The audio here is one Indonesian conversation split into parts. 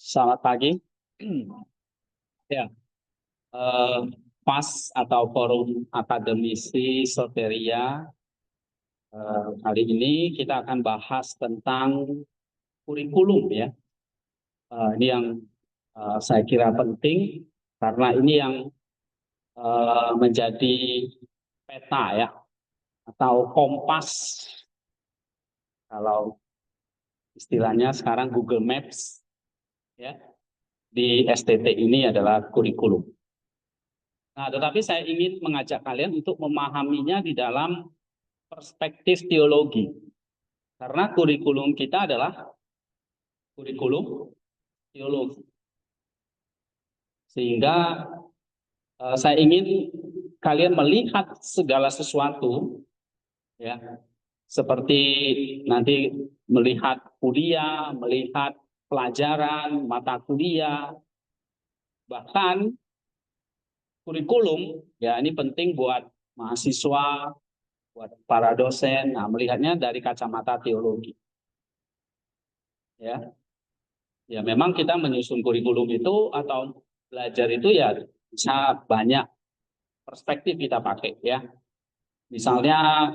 Selamat pagi. Ya, eh, PAS atau Forum Akademisi Soteria. Kali ini kita akan bahas tentang kurikulum ya. Ini yang saya kira penting karena ini yang menjadi peta ya atau kompas kalau istilahnya sekarang Google Maps ya di STT ini adalah kurikulum. Nah, tetapi saya ingin mengajak kalian untuk memahaminya di dalam perspektif teologi. Karena kurikulum kita adalah kurikulum teologi. Sehingga saya ingin kalian melihat segala sesuatu ya, seperti nanti melihat kuliah, melihat pelajaran, mata kuliah, bahkan kurikulum ya ini penting buat mahasiswa, buat para dosen. Nah, melihatnya dari kacamata teologi. Ya, ya memang kita menyusun kurikulum itu atau belajar itu ya bisa banyak perspektif kita pakai ya. Misalnya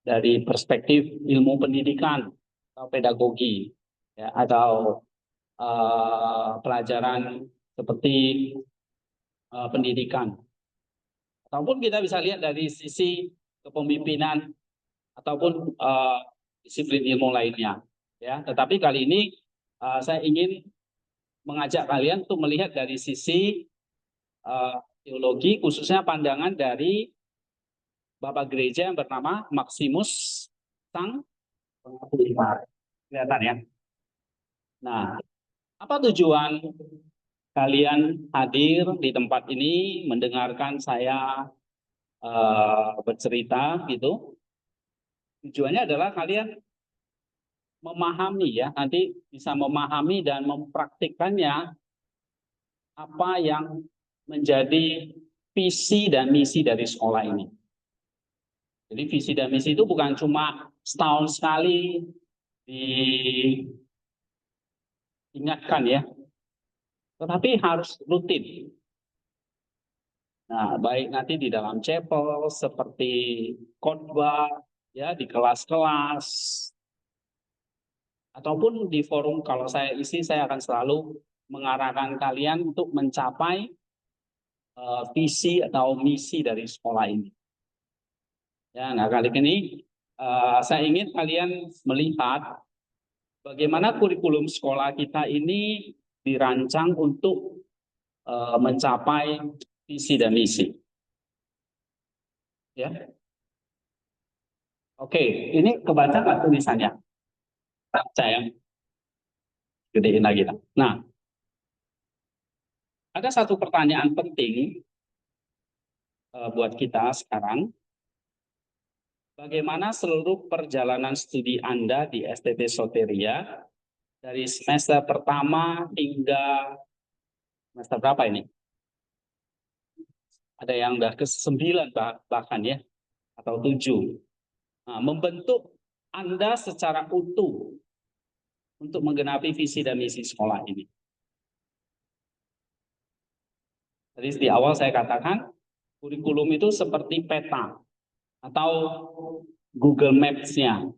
dari perspektif ilmu pendidikan atau pedagogi ya atau pelajaran seperti pendidikan. Ataupun kita bisa lihat dari sisi kepemimpinan ataupun disiplin ilmu lainnya ya. Tetapi kali ini saya ingin mengajak kalian untuk melihat dari sisi teologi, khususnya pandangan dari Bapak Gereja yang bernama Maximus Sang Pengaku Iman. Kelihatan ya. Nah, apa tujuan kalian hadir di tempat ini mendengarkan saya bercerita gitu? Tujuannya adalah kalian memahami ya, nanti bisa memahami dan mempraktikkannya apa yang menjadi visi dan misi dari sekolah ini. Jadi visi dan misi itu bukan cuma setahun sekali diingatkan ya, tetapi harus rutin. Nah, baik nanti di dalam chapel seperti khotbah ya di kelas-kelas ataupun di forum kalau saya isi saya akan selalu mengarahkan kalian untuk mencapai visi atau misi dari sekolah ini. Ya, nah kali ini saya ingin kalian melihat bagaimana kurikulum sekolah kita ini dirancang untuk mencapai visi dan misi. Ya, oke, ini kebaca nggak tulisannya? Baca ya, gedein lagi. Nah, ada satu pertanyaan penting buat kita sekarang. Bagaimana seluruh perjalanan studi Anda di STT Soteria dari semester pertama hingga semester berapa ini? Ada yang udah ke-9 bahkan ya, atau 7. Nah, membentuk Anda secara utuh untuk menggenapi visi dan misi sekolah ini. Jadi di awal saya katakan, kurikulum itu seperti peta atau Google Maps-nya.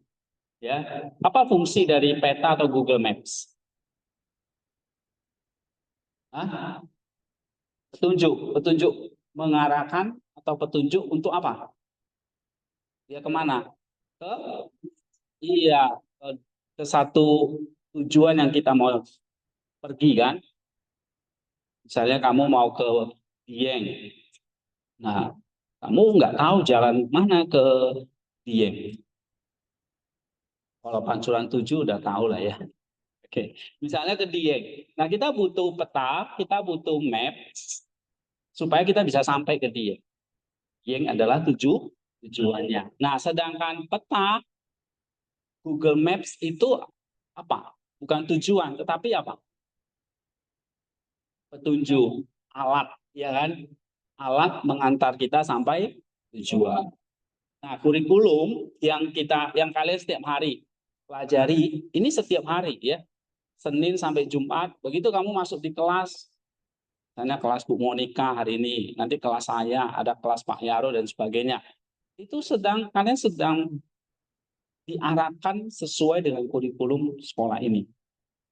Ya, apa fungsi dari peta atau Google Maps? Hah? Petunjuk mengarahkan atau petunjuk untuk apa? Dia kemana? Ke iya, ke satu tujuan yang kita mau pergi kan. Misalnya kamu mau ke Dieng. Nah, kamu nggak tahu jalan mana ke Dieng. Kalau Pancuran 7 udah tahu lah ya. Oke, misalnya ke Dieng. Nah, kita butuh peta, kita butuh map supaya kita bisa sampai ke Dieng. Dieng adalah tujuannya. Nah, sedangkan peta Google Maps itu apa? Bukan tujuan, tetapi apa? Petunjuk, alat, ya kan? Alat mengantar kita sampai tujuan. Nah, kurikulum yang kalian setiap hari pelajari, ini setiap hari ya. Senin sampai Jumat. Begitu kamu masuk di kelas, misalnya kelas Bu Monika hari ini, nanti kelas saya, ada kelas Pak Yaro dan sebagainya. Itu kalian sedang diarahkan sesuai dengan kurikulum sekolah ini.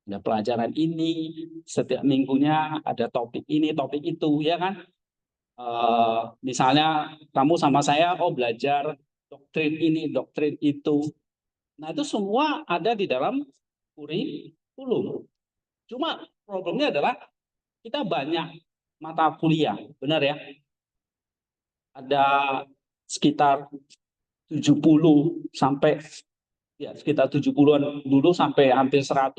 Ada pelajaran ini, setiap minggunya ada topik ini, topik itu, ya kan? Misalnya kamu sama saya, oh belajar doktrin ini, doktrin itu. Nah itu semua ada di dalam kurikulum. Cuma problemnya adalah kita banyak mata kuliah, benar ya? Ada sekitar 70 sampai ya sekitar 70-an dulu sampai hampir 100.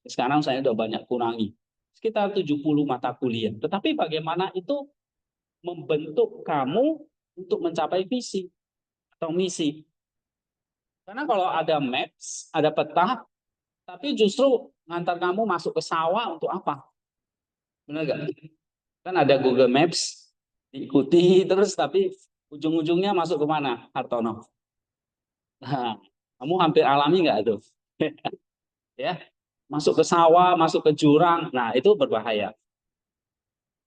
Sekarang saya udah banyak kurangi. Sekitar 70 mata kuliah. Tetapi bagaimana itu membentuk kamu untuk mencapai visi atau misi. Karena kalau ada maps, ada peta, tapi justru ngantar kamu masuk ke sawah untuk apa? Benar nggak? Kan ada Google Maps, diikuti terus, tapi ujung-ujungnya masuk ke mana, Hartono? Nah, kamu hampir alami nggak tuh? Ya, masuk ke sawah, masuk ke jurang, nah itu berbahaya.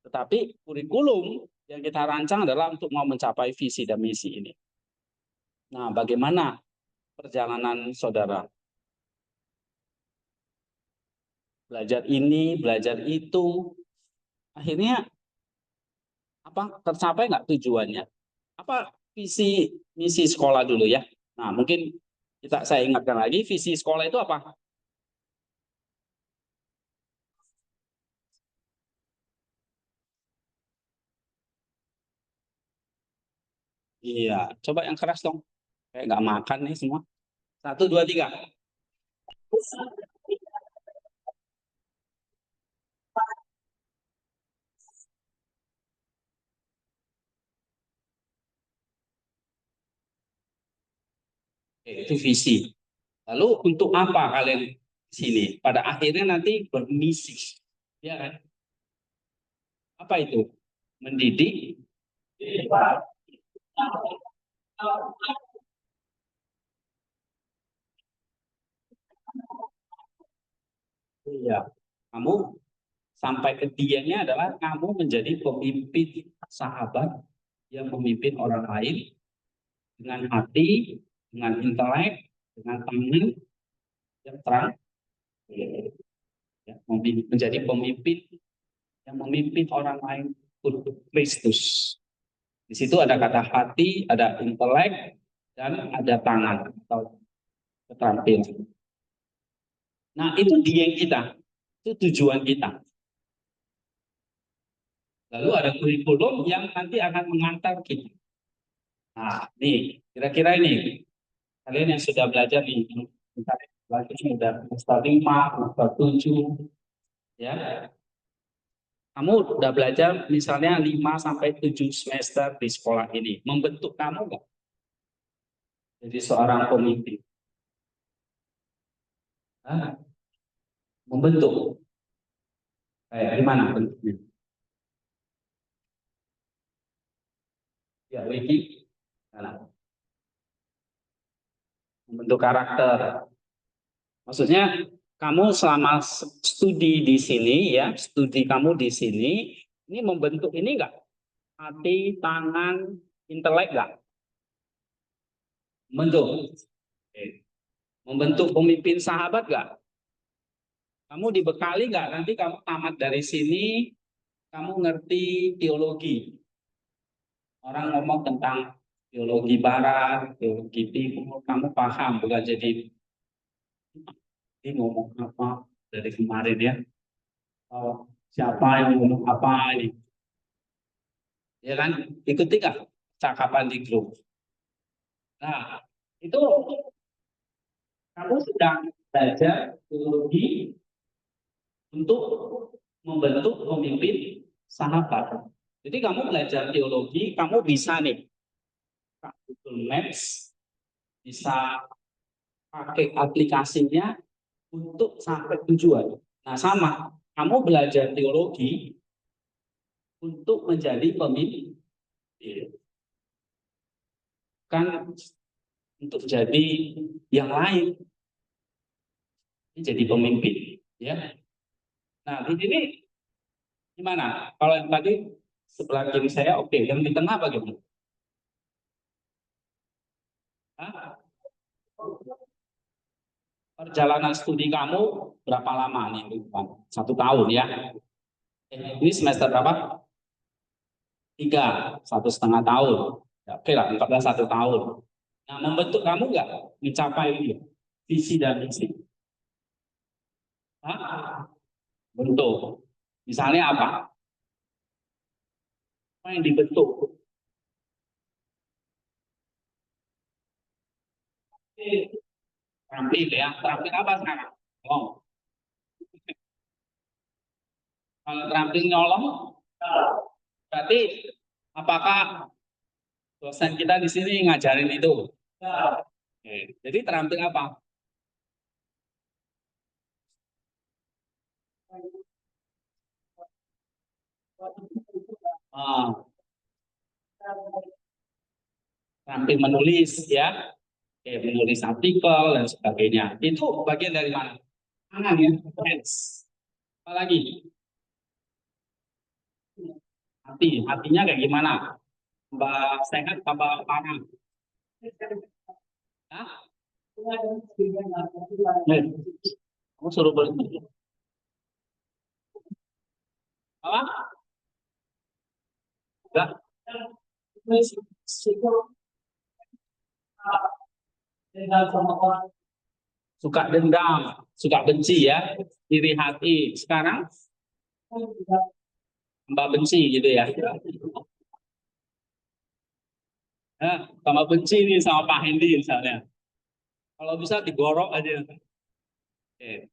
Tetapi kurikulum yang kita rancang adalah untuk mau mencapai visi dan misi ini. Nah, bagaimana perjalanan saudara? Belajar ini, belajar itu, akhirnya apa tercapai nggak tujuannya? Apa visi misi sekolah dulu ya? Nah, mungkin saya ingatkan lagi, visi sekolah itu apa? Iya, coba yang keras dong. Kayak nggak makan nih semua. Satu, dua, tiga. Oke, itu visi. Lalu untuk apa kalian di sini? Pada akhirnya nanti bermisi. Ya kan? Apa itu? Mendidik. Iya. Kamu sampai ke dianya adalah kamu menjadi pemimpin sahabat yang memimpin orang lain dengan hati, dengan intelek, dengan tangan yang terang, ya, menjadi pemimpin yang memimpin orang lain untuk Kristus. Di situ ada kata hati, ada intelek, dan ada tangan atau keterampilan. Nah, itu dia kita, itu tujuan kita. Lalu ada kurikulum yang nanti akan mengantar kita. Nah, nih, kira-kira ini, kalian yang sudah belajar nih, lagi sudah semester 5, semester 7, ya. Kamu udah belajar misalnya 5 sampai 7 semester di sekolah ini. Membentuk kamu nggak jadi seorang pemimpin? Hah? Membentuk. Kayak gimana bentuknya? Ya, Wiki. Nah, membentuk karakter. Maksudnya kamu selama studi di sini ya, studi kamu di sini, ini membentuk ini enggak? Hati, tangan, intelek enggak? Membentuk. Oke. Membentuk pemimpin sahabat enggak? Kamu dibekali enggak? Nanti kamu tamat dari sini, kamu ngerti teologi. Orang ngomong tentang teologi barat, teologi timur, kamu paham, bukan jadi ini ngomong apa dari kemarin ya. Oh, siapa yang ngomong apa ini? Ya kan? Ikuti kah cakapan di grup? Nah, itu kamu sedang belajar teologi untuk membentuk pemimpin sahabat. Jadi kamu belajar teologi, kamu bisa nih Google Maps, bisa pakai aplikasinya untuk sampai tujuan. Nah, sama, kamu belajar teologi untuk menjadi pemimpin, kan untuk jadi yang lain, jadi pemimpin. Ya. Nah, di sini gimana? Kalau yang tadi sebelah kiri saya oke, yang di tengah bagaimana? Hah? Perjalanan studi kamu berapa lama nih? 1 tahun ya? Ini semester berapa? 3, 1,5 tahun. Ya, oke lah, 14 1 tahun. Nah, membentuk kamu nggak mencapai ini, visi dan misi? Hah? Bentuk. Misalnya apa? Apa yang dibentuk? Terampil ya. Terampil apa sekarang? Oh, kalau terampil nyolong, berarti apakah dosen kita di sini ngajarin itu? Oke. Jadi terampil apa? Ah, terampil menulis ya. Oke, menulis artikel dan sebagainya. Itu bagian dari mana? Tangan ya, hands. Apa lagi? Hati. Hatinya kayak gimana? Tambah sehat, tambah parah. Hah? Eh, kamu suruh berhenti. Apa? Enggak. Suka dendam, suka benci ya, iri hati. Sekarang tambah benci gitu ya. Nah, tambah benci nih sama Pak Hendi misalnya. Kalau bisa digorok aja. Oke,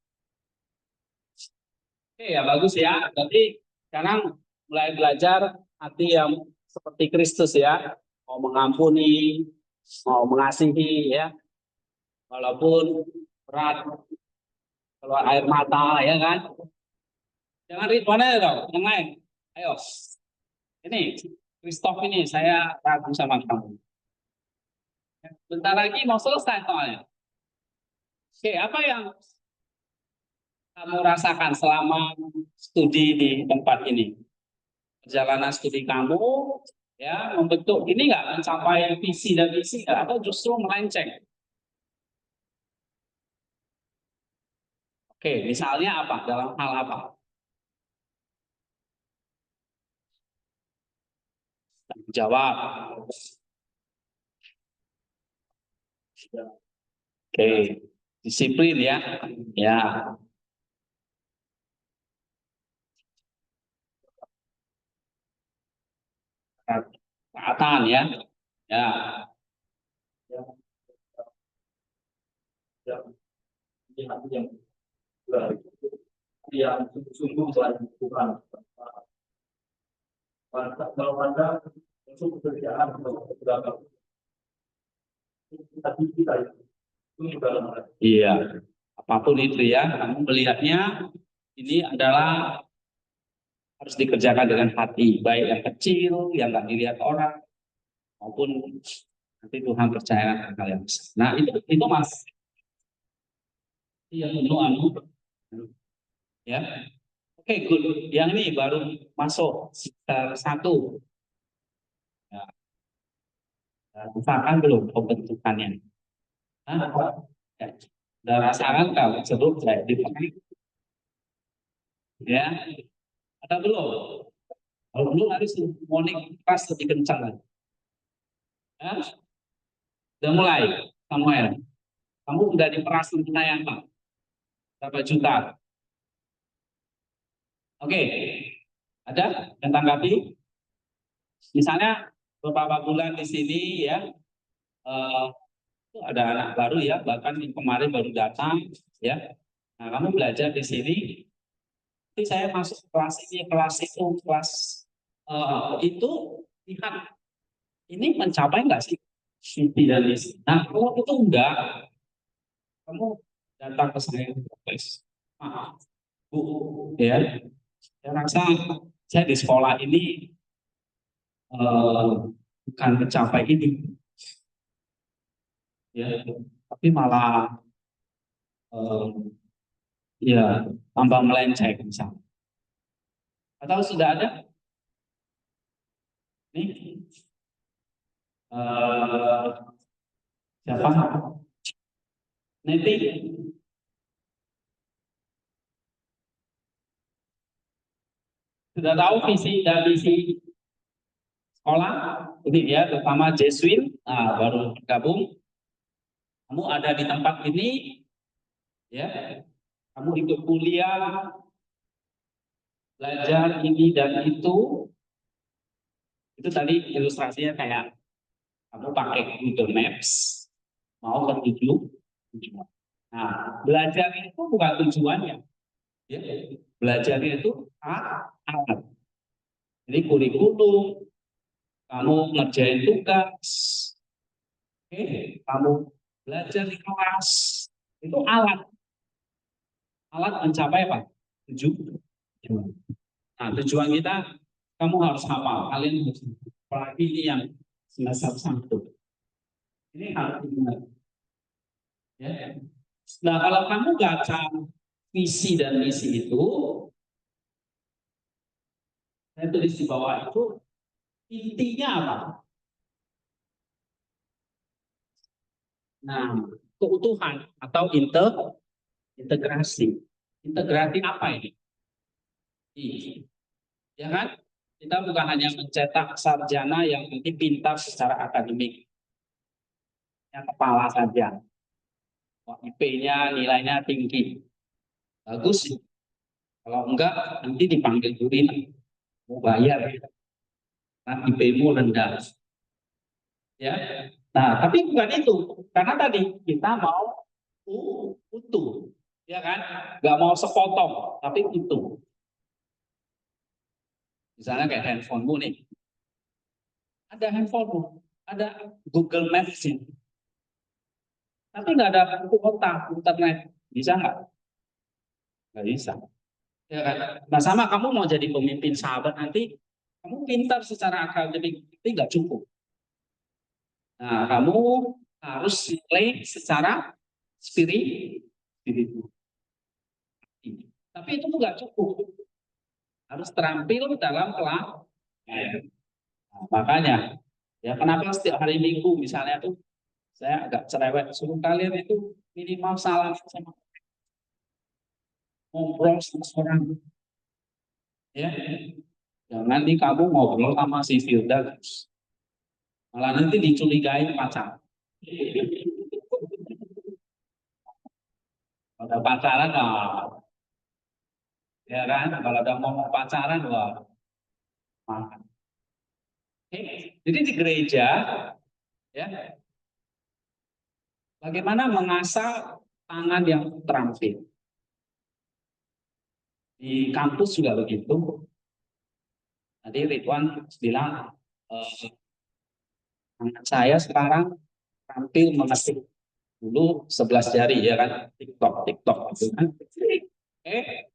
oke ya bagus ya. Berarti sekarang mulai belajar hati yang seperti Kristus ya. Mau mengampuni, mau mengasihi ya. Walaupun berat, keluar air mata ya kan. Jangan Ridwan aja dong, yang lain. Ayo, ini Christoph ini saya ragu sama kamu. Bentar lagi mau selesai soalnya. Oke, apa yang kamu rasakan selama studi di tempat ini? Perjalanan studi kamu ya membentuk ini nggak mencapai visi dan misi nggak? Atau justru melenceng? Oke, misalnya apa? Dalam hal apa? Jawab. Oke, disiplin ya. Ya, taatan ya. Ya, yang yang sungguh telah dilakukan. Kalau Anda untuk pekerjaan berapa tapi kita itu juga iya, apapun itu ya, kamu melihatnya ini adalah harus dikerjakan dengan hati, baik yang kecil, yang nggak dilihat orang, maupun nanti Tuhan percayakan hal yang besar. Nah itu mas, yang anu, ya. Oke, good. Yang ini baru masuk satu. Ya, rasakan belum pembentukannya? Hah? Ya. Udah rasakan kalau jeruk kayak di ya, ada belum? Kalau belum harus morning keras lebih kencang lagi. Ya, udah mulai, Samuel. Kamu udah diperas lumayan Pak. Berapa juta? Oke, ada yang tanggapi? Misalnya beberapa bulan di sini ya, eh, ada anak baru ya, bahkan yang kemarin baru datang ya. Nah, kamu belajar di sini, nanti saya masuk kelas ini, kelas itu, kelas itu lihat ini mencapai nggak sih mimpi dan misi. Nah, kalau itu enggak, kamu datang ke saya, guys. Maaf, Bu, ya, saya rasa saya di sekolah ini bukan mencapai ini, ya, tapi malah eh, Ya, tambah melenceng misalnya. Atau sudah ada? Nih, eh, siapa? Nanti sudah tahu visi dan misi sekolah? Ini dia, terutama Jeswin, nah, baru gabung. Kamu ada di tempat ini, ya. Kamu ikut kuliah, belajar ini dan itu tadi ilustrasinya kayak kamu pakai Google Maps, mau ke tujuan. Nah, belajar itu bukan tujuannya, ya. Belajar itu alat. Jadi kurikulum, kamu ngerjain tugas, oke, kamu belajar di kelas, itu alat mencapai apa? Tujuan. Nah, tujuan kita, kamu harus hafal. Kalian harus, apalagi ini yang semester 1. Ini harus diingat. Ya. Nah, kalau kamu baca visi dan misi itu, saya tulis di bawah itu, intinya apa? Nah, keutuhan atau integrasi. Integrasi apa ini? Ya kan? Kita bukan hanya mencetak sarjana yang nanti pintar secara akademik, yang kepala saja. IP-nya nilainya tinggi, bagus. Kalau enggak, nanti dipanggil juri, mau bayar, nah IP-mu rendah. Ya, nah tapi bukan itu, karena tadi kita mau utuh, ya kan? Nggak mau sepotong, tapi utuh. Misalnya kayak handphonemu nih, ada handphonemu, ada Google Maps ini, tapi nggak ada kuota internet, bisa nggak? Nggak bisa. Ya kan? Nah sama kamu mau jadi pemimpin sahabat nanti, kamu pintar secara akademik, tapi nggak cukup. Nah kamu harus nilai secara spiritual. Tapi itu nggak cukup, harus terampil dalam pelayanan. Nah, makanya, ya kenapa setiap hari Minggu misalnya tuh saya agak cerewet, suruh kalian itu minimal salam sama, ngobrol sama orang, ya. Jangan nanti kamu ngobrol sama si Firda, malah nanti dicurigai pacar. Kalau pacaran, wah, ya kan? Kalau udah mau pacaran, wah, makan. Oke. Jadi di gereja, ya, bagaimana mengasah tangan yang terampil. Di kampus juga begitu. Tadi Ridwan bilang, tangan saya sekarang terampil mengetik, dulu 11 jari ya kan, TikTok gitu kan.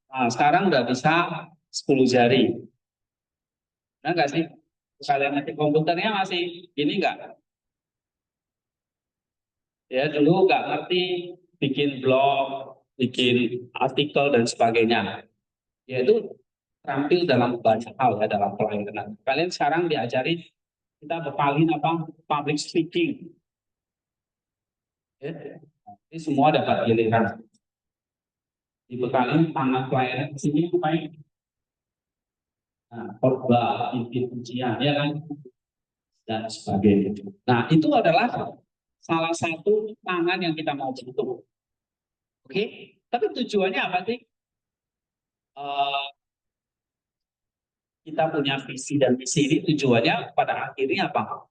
Nah, sekarang udah bisa 10 jari. Nah nggak sih? Kalian nanti komputernya masih ini nggak? Ya dulu nggak ngerti bikin blog, bikin artikel dan sebagainya. Ya itu terampil dalam banyak hal ya dalam pelayanan. Kalian sekarang diajari, kita bekalin apa? Public speaking. Ya. Ini semua dapat giliran. Dibekalin tangan pelayanan di sini supaya, nah, khotbah, pimpin ujian, ya kan, dan sebagainya. Nah itu adalah salah satu tangan yang kita mau bentuk. Oke, tapi tujuannya apa sih? Eh, kita punya visi dan misi ini tujuannya pada akhirnya apa?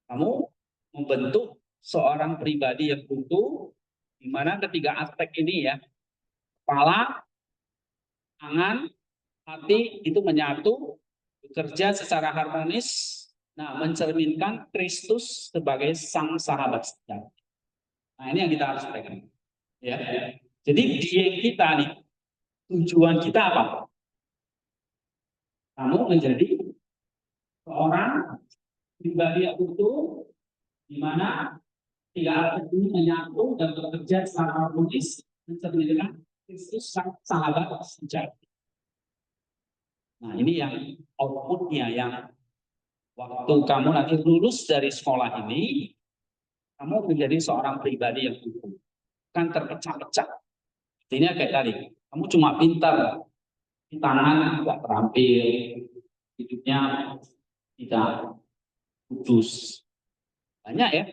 Kamu membentuk seorang pribadi yang utuh, di mana ketiga aspek ini ya, kepala, tangan, hati itu menyatu, bekerja secara harmonis, nah mencerminkan Kristus sebagai sang sahabat sejati. Nah ini yang kita harus pegang. Ya. Jadi diet kita nih, tujuan kita apa? Kamu menjadi seorang pribadi yang utuh, di mana tiga aspek ini menyatu dan bekerja secara harmonis, mencerminkan Kristus sang sahabat sejati. Nah, ini yang outputnya, yang waktu kamu nanti lulus dari sekolah ini, kamu menjadi seorang pribadi yang utuh, kan terpecah-pecah. Artinya kayak tadi, kamu cuma pintar, di tangan tidak terampil, hidupnya tidak kudus. Banyak ya,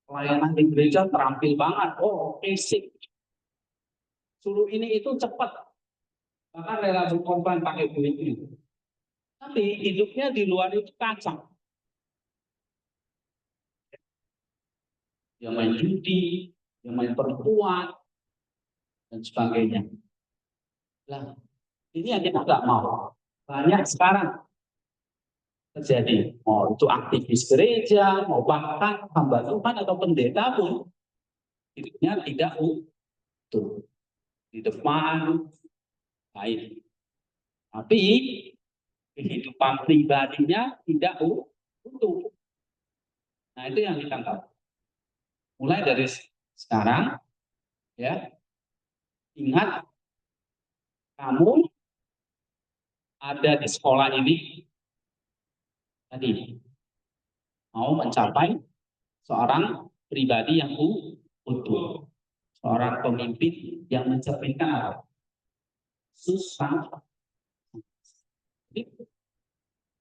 pelayanan di gereja terampil banget, oh basic, suruh ini itu cepat, bahkan rela berkorban pakai duit. Tapi hidupnya di luar itu kacau. Dia main judi, dia main perempuan, dan sebagainya. Nah, ini yang kita nggak mau. Banyak sekarang terjadi. Mau itu aktivis gereja, mau bahkan hamba Tuhan atau pendeta pun, hidupnya tidak utuh. Di depan, baik. Tapi kehidupan pribadinya tidak utuh. Nah, itu yang kita tahu. Mulai dari sekarang, ya, ingat kamu ada di sekolah ini tadi mau mencapai seorang pribadi yang utuh, seorang pemimpin yang mencerminkan susah.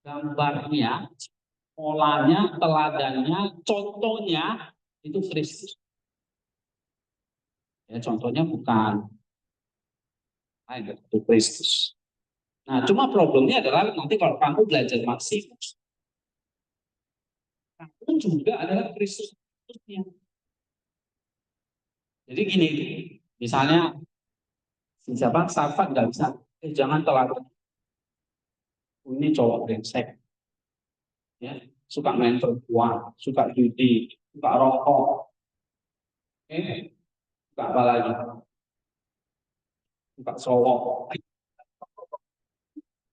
Gambarnya, polanya, teladannya, contohnya itu Kristus. Ya, contohnya bukan itu Kristus. Nah, cuma problemnya adalah nanti kalau kamu belajar Maksimus, kamu juga adalah Kristusnya. Jadi gini, misalnya siapa Safat nggak bisa, jangan teladan. Ini cowok brengsek, ya, suka main perempuan, suka judi, suka rokok, suka apa lagi, suka cowok.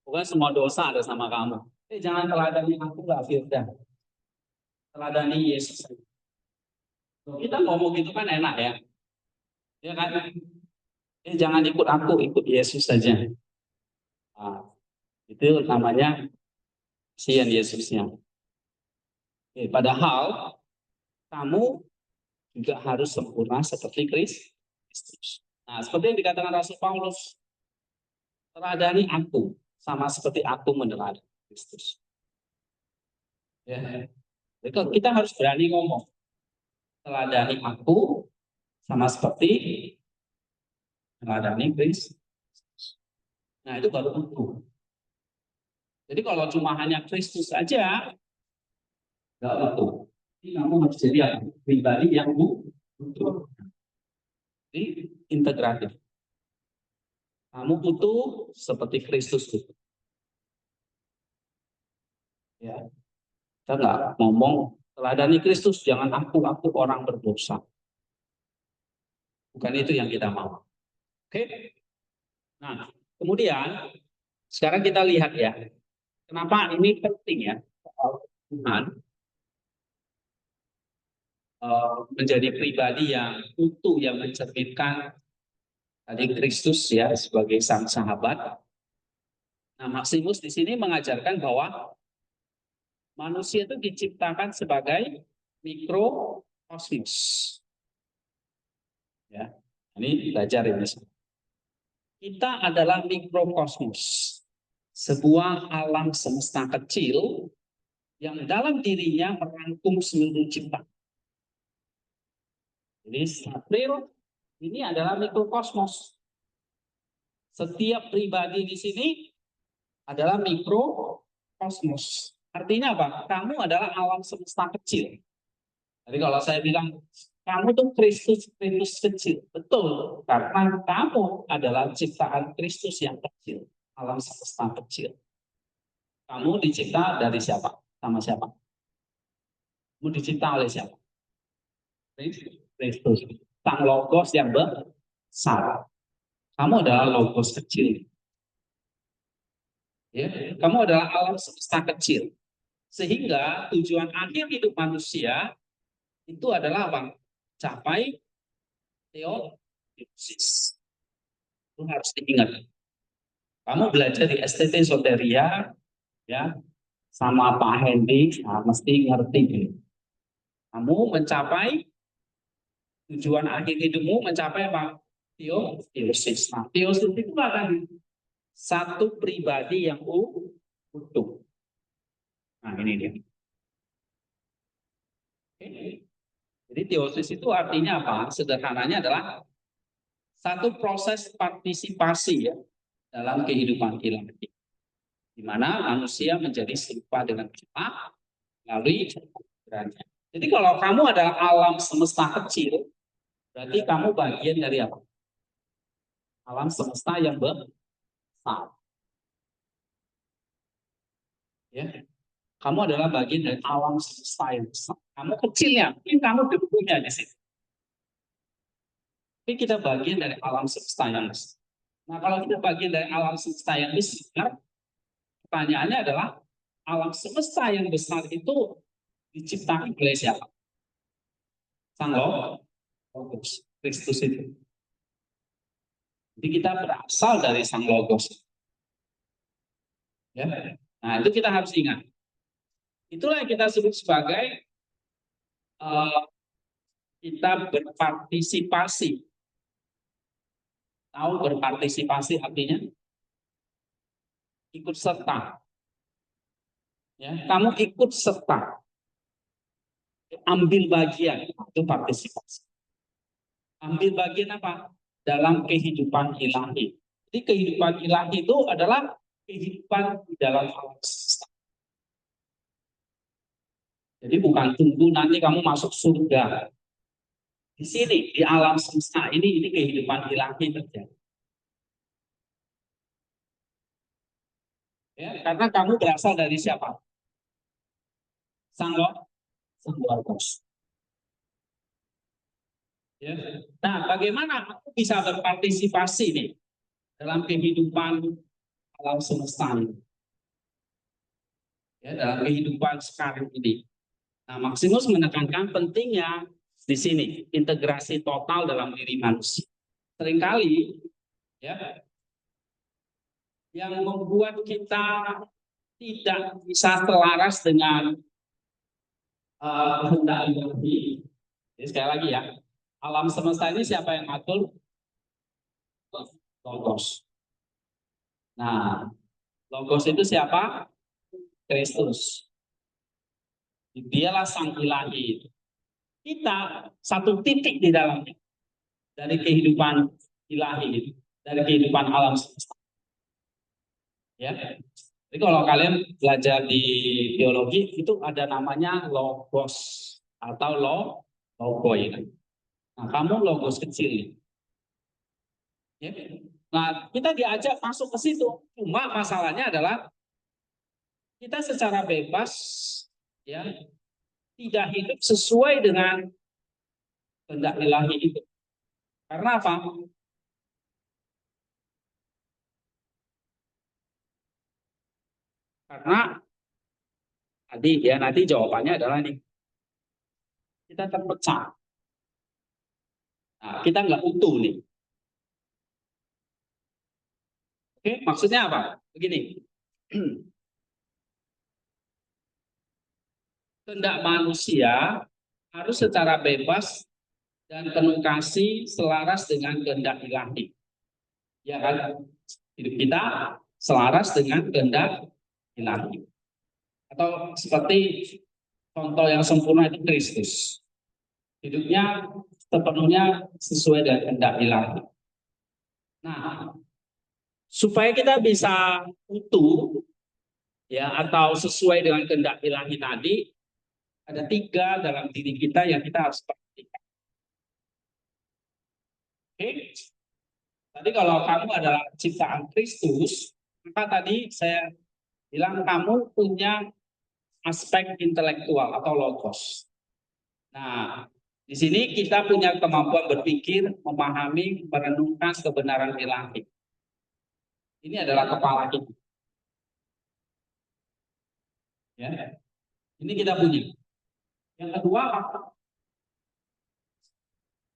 Pokoknya semua dosa ada sama kamu. Jangan teladani aku nggak Firda, teladani Yesus. Kita ngomong gitu kan enak ya, ya kan? Jangan ikut aku, ikut Yesus saja. Nah, itu namanya kasihan Yesusnya. Padahal kamu juga harus sempurna seperti Kristus. Nah, seperti yang dikatakan Rasul Paulus, teladani aku sama seperti aku meneladani Kristus. Ya. Jadi kita harus berani ngomong, teladani aku sama seperti meneladani Kristus. Nah, itu baru utuh. Jadi kalau cuma hanya Kristus saja, nggak utuh. Jadi kamu harus jadi pribadi yang utuh. Jadi integratif. Kamu utuh seperti Kristus utuh. Ya, kita nggak ngomong teladani Kristus, jangan aku orang berdosa. Bukan itu yang kita mau. Oke? Nah, kemudian sekarang kita lihat ya, kenapa ini penting ya, Tuhan menjadi pribadi yang utuh, yang mencerminkan tadi Kristus ya sebagai sang sahabat. Nah, Maximus di sini mengajarkan bahwa manusia itu diciptakan sebagai mikrokosmos. Ya, ini belajar ini. Kita adalah mikrokosmos, sebuah alam semesta kecil yang dalam dirinya merangkum seluruh cipta. Jadi April ini adalah mikrokosmos. Setiap pribadi di sini adalah mikrokosmos. Artinya apa? Kamu adalah alam semesta kecil. Jadi kalau saya bilang kamu tuh Kristus kecil, betul, karena kamu adalah ciptaan Kristus yang kecil, alam semesta kecil. Kamu dicipta dari siapa? Sama siapa? Kamu dicipta oleh siapa? Kristus, sang logos yang besar. Kamu adalah logos kecil. Ya, kamu adalah alam semesta kecil. Sehingga tujuan akhir hidup manusia itu adalah apa? Capai teosis. Itu harus diingat. Kamu belajar di STT Soteria, ya, sama Pak Hendy, nah, mesti ngerti ini. Kamu mencapai tujuan akhir hidupmu mencapai apa? Teosis. Nah, teosis itu akan satu pribadi yang utuh. Nah, ini dia. Oke. Jadi teosis itu artinya apa? Sederhananya adalah satu proses partisipasi ya dalam kehidupan ilahi, di mana manusia menjadi serupa dengan kita melalui pikirannya. Jadi kalau kamu adalah alam semesta kecil, berarti kamu bagian dari apa? Alam semesta yang besar. Ya. Kamu adalah bagian dari alam semesta yang besar. Kamu kecilnya, mungkin kamu debunya di situ. Tapi kita bagian dari alam semesta yang besar. Nah, kalau kita bagian dari alam semesta yang besar, pertanyaannya adalah alam semesta yang besar itu diciptakan oleh siapa? Sang Logos, Kristus itu. Jadi kita berasal dari Sang Logos. Ya. Nah, itu kita harus ingat. Itulah yang kita sebut sebagai kita berpartisipasi. Tahu berpartisipasi artinya? Ikut serta. Ya, kamu ikut serta. Ambil bagian, itu partisipasi. Ambil bagian apa? Dalam kehidupan ilahi. Jadi kehidupan ilahi itu adalah kehidupan di dalam alam semesta. Jadi bukan tunggu nanti kamu masuk surga. Di sini, di alam semesta ini kehidupan ilahi terjadi. Ya, karena kamu berasal dari siapa? Sang Logos. Ya. Nah, bagaimana aku bisa berpartisipasi nih dalam kehidupan alam semesta ini? Ya, dalam kehidupan sekarang ini. Nah, Maximus menekankan pentingnya di sini integrasi total dalam diri manusia. Seringkali ya yang membuat kita tidak bisa selaras dengan kehendak ilahi. Jadi sekali lagi ya, alam semesta ini siapa yang atur? Logos. Nah, Logos itu siapa? Kristus. Dialah sang ilahi. Kita satu titik di dalamnya dari kehidupan ilahi itu, dari kehidupan alam semesta. Ya. Jadi kalau kalian belajar di teologi itu ada namanya logos atau logoi. Nah, kamu logos kecil. Ya. Nah, kita diajak masuk ke situ. Cuma masalahnya adalah kita secara bebas ya tidak hidup sesuai dengan kehendak ilahi itu. Karena apa? Karena tadi ya nanti jawabannya adalah nih kita terpecah. Nah, kita nggak utuh nih. Oke, maksudnya apa? Begini, kehendak manusia harus secara bebas dan penuh kasih selaras dengan kehendak ilahi. Ya kan? Hidup kita selaras dengan kehendak ilahi. Atau seperti contoh yang sempurna itu Kristus. Hidupnya sepenuhnya sesuai dengan kehendak ilahi. Nah, supaya kita bisa utuh ya atau sesuai dengan kehendak ilahi tadi, ada tiga dalam diri kita yang kita harus perhatikan. Oke, tadi kalau kamu adalah ciptaan Kristus, maka tadi saya bilang kamu punya aspek intelektual atau logos. Nah, di sini kita punya kemampuan berpikir, memahami, merenungkan kebenaran ilahi. Ini adalah kepala kita. Ya, ini kita punya. Yang kedua,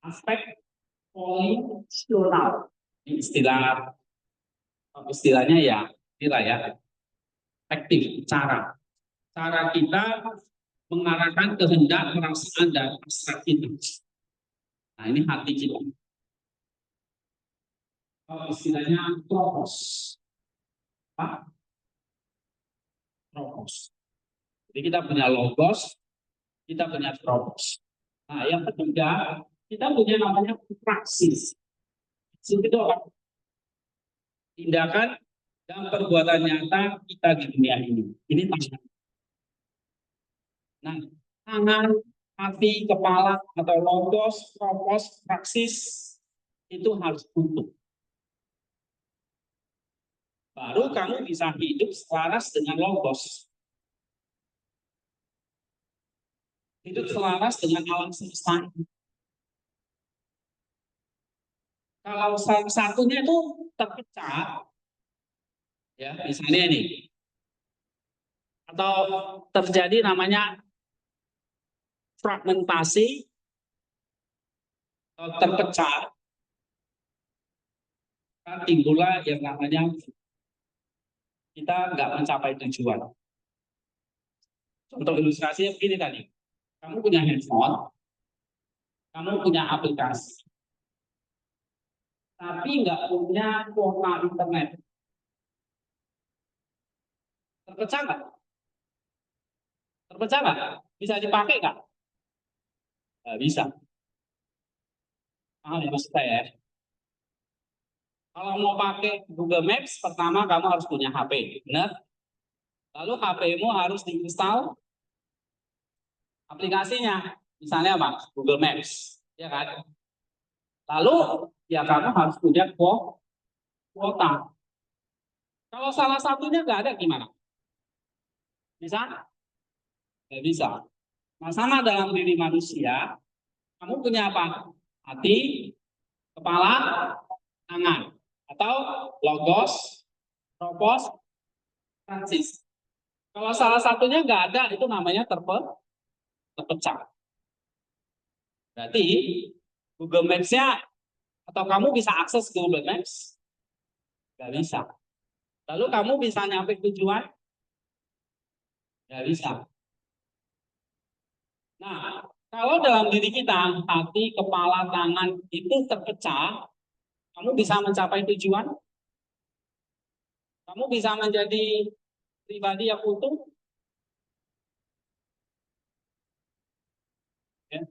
aspek volisional. Ini istilahnya ya, inilah ya, efektif, cara kita mengarahkan kehendak, perasaan, dan hasrat kita. Nah, ini hati kita. Istilahnya tropos. Apa? Tropos. Jadi kita punya logos, kita punya tropos. Nah, yang ketiga, kita punya namanya praksis. Itu apa? Tindakan dan perbuatan nyata kita di dunia ini. Ini tangan. Nah, tangan, hati, kepala, atau logos, tropos, praksis, itu harus utuh. Baru kamu bisa hidup selaras dengan logos. Hidup selaras dengan alam semesta. Kalau salah satunya itu terpecah, ya misalnya ini, atau terjadi namanya fragmentasi atau terpecah, timbullah yang namanya kita nggak mencapai tujuan. Untuk ilustrasinya begini tadi, kamu punya handphone, kamu punya aplikasi, tapi nggak punya kuota internet. Terpecah nggak? Terpecah nggak? Bisa dipakai nggak? Nggak bisa. Ya maksud saya. Kalau mau pakai Google Maps, pertama kamu harus punya HP, benar? Lalu HP-mu harus diinstal aplikasinya, misalnya apa? Google Maps, ya kan? Lalu ya kamu harus punya kuota. Kalau salah satunya nggak ada gimana? Bisa? Nggak bisa. Nah, sama dalam diri manusia, kamu punya apa? Hati, kepala, tangan, atau logos, tropos, praksis. Kalau salah satunya nggak ada, itu namanya terpecah. Berarti Google Maps-nya atau kamu bisa akses Google Maps? Nggak bisa. Lalu kamu bisa nyampe tujuan? Nggak bisa. Nah, kalau dalam diri kita, hati, kepala, tangan itu terpecah, kamu bisa mencapai tujuan? Kamu bisa menjadi pribadi yang utuh? Ya.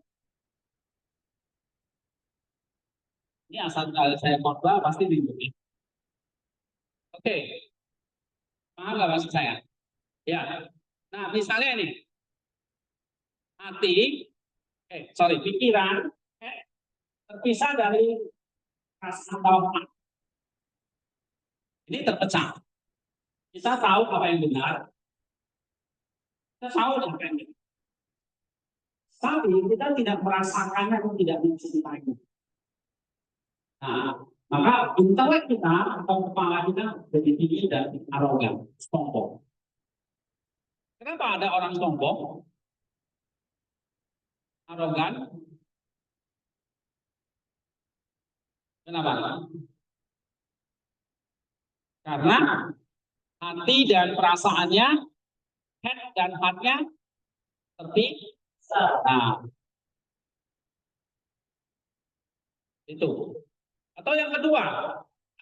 Ini asal saya khotbah pasti ribut. Oke, paham nggak maksud saya? Ya. Nah, misalnya ini, hati, pikiran, terpisah dari rasa tahu. Ini terpecah. Kita tahu apa yang benar, kita tahu apa yang benar. Tapi kita tidak merasakannya atau tidak mencintainya. Nah, maka intelek kita atau kepala kita jadi tinggi dan arogan, sombong. Kenapa ada orang sombong, arogan? Kenapa? Karena hati dan perasaannya, head dan heartnya terpisah. Nah, itu. Atau yang kedua,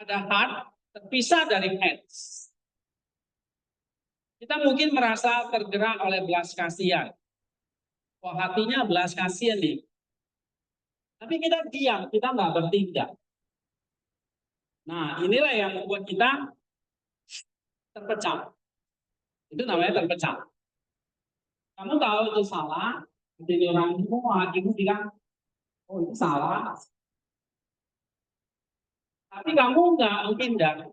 ada heart terpisah dari head. Kita mungkin merasa tergerak oleh belas kasihan. Wah, hatinya belas kasihan nih. Tapi kita diam, kita nggak bertindak. Nah, inilah yang membuat kita terpecah. Itu namanya terpecah. Kamu tahu itu salah, jadi orang itu hakimu bilang, oh itu salah. Tapi kamu nggak bertindak.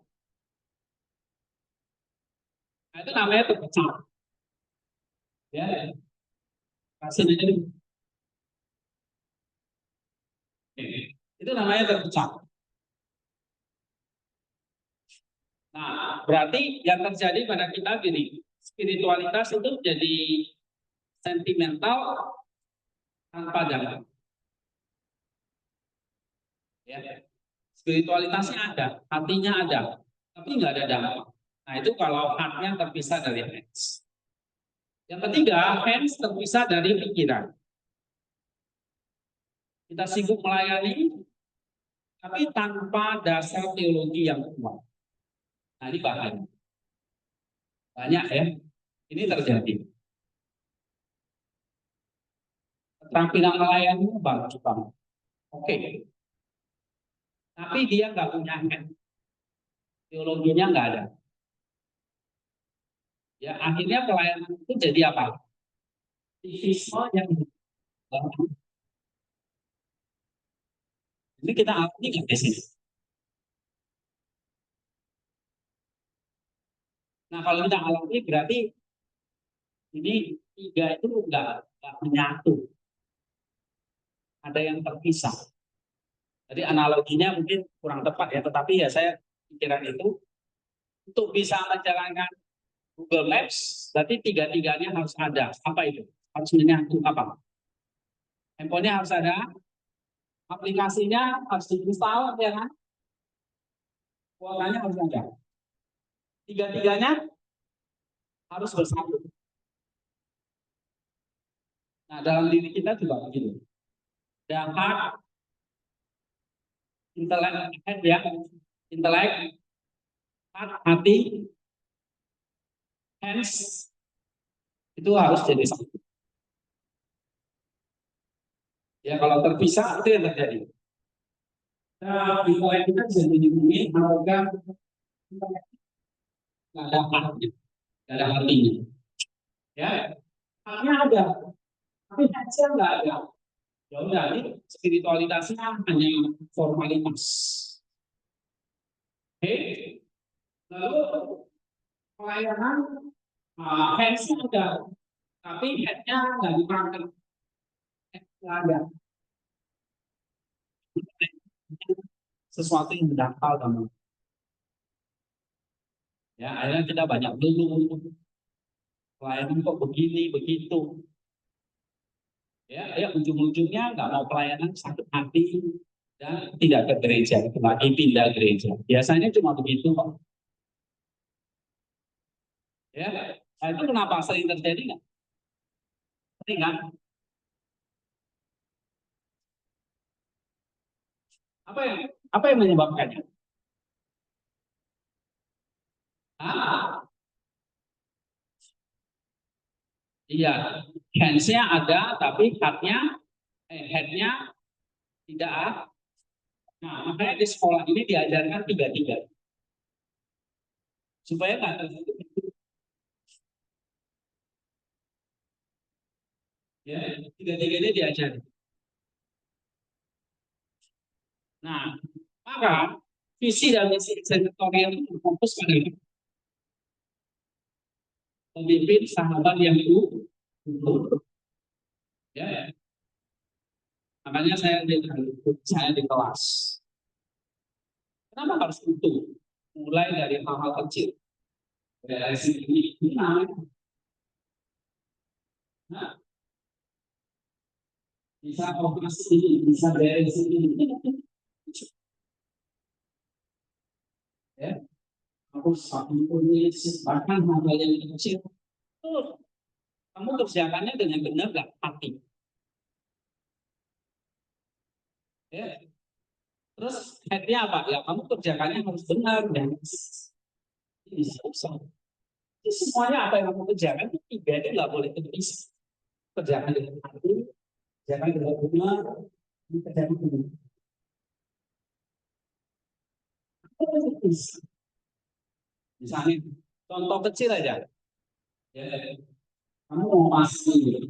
Nah, itu namanya terpecah. Ya, kasih aja dulu. Itu namanya terpecah. Nah, berarti yang terjadi pada kita gini, spiritualitas itu jadi sentimental tanpa dalam. Ya. Spiritualitasnya ada, hatinya ada, tapi nggak ada dampak. Nah itu kalau heartnya terpisah dari hands. Yang ketiga, hands terpisah dari pikiran. Kita sibuk melayani, tapi tanpa dasar teologi yang kuat. Nah ini bahaya. Banyak ya, ini terjadi. Keterampilan melayani bagus banget. Oke, tapi dia nggak punya hand. Teologinya nggak ada. Ya akhirnya pelayanan itu jadi apa? Aktivisme yang ini kita alami nggak di sini. Nah kalau kita alami berarti ini tiga itu nggak menyatu, ada yang terpisah. Jadi analoginya mungkin kurang tepat ya, tetapi ya saya pikiran itu untuk bisa menjalankan Google Maps, berarti tiga-tiganya harus ada. Apa itu? Harus menyatu apa? Handphonenya harus ada, aplikasinya harus diinstal, ya kan? Kuotanya harus ada. Tiga-tiganya harus bersatu. Nah, dalam diri kita juga begitu. Ada heart, intelek, head ya, intelek, heart, hati, hands, itu harus jadi satu. Ya, kalau terpisah itu yang terjadi. Nah, intelek kita bisa dilindungi, arogan, nggak ada heartnya, nggak ada hatinya. Ya, heartnya ada, tapi handsnya nggak ada. Ya udah, ini spiritualitasnya hanya formalitas. Oke, lalu pelayanan handsnya ada, tapi headnya nggak dipakai, nggak ada sesuatu yang mendangkal kamu. Ya, akhirnya kita banyak dulu pelayanan kok begini begitu. Ya, ujung-ujungnya nggak mau pelayanan, sakit hati dan tidak ke gereja, lagi pindah gereja. Biasanya cuma begitu kok. Ya, nah, itu kenapa sering terjadi nggak? Sering kan? Apa yang menyebabkannya? Ah, iya, hands-nya ada, tapi head-nya tidak ada. Nah, makanya di sekolah ini diajarkan tiga-tiga supaya nggak terjadi. Ya, tiga-tiga ini diajarkan. Nah, maka visi dan misi sektorial itu fokus pada pemimpin sahabat yang itu. Ya, makanya saya di kelas. Kenapa harus utuh? Mulai dari hal-hal kecil. Dari sini, nah, bisa operasi ini, bisa beres ini. Ya, aku satu punya bahkan hal yang kecil. Kamu kerjakannya dengan benar gak hati. Ya. Terus headnya apa? Ya kamu kerjakannya harus benar dan bisa usah. Semuanya apa yang kamu kerjakan itu tiga itu nggak boleh terpisah. Kerjakan dengan hati, kerjakan dengan benar, kerjakan dengan terpisah. Misalnya contoh kecil aja. Ya, kamu mau masih,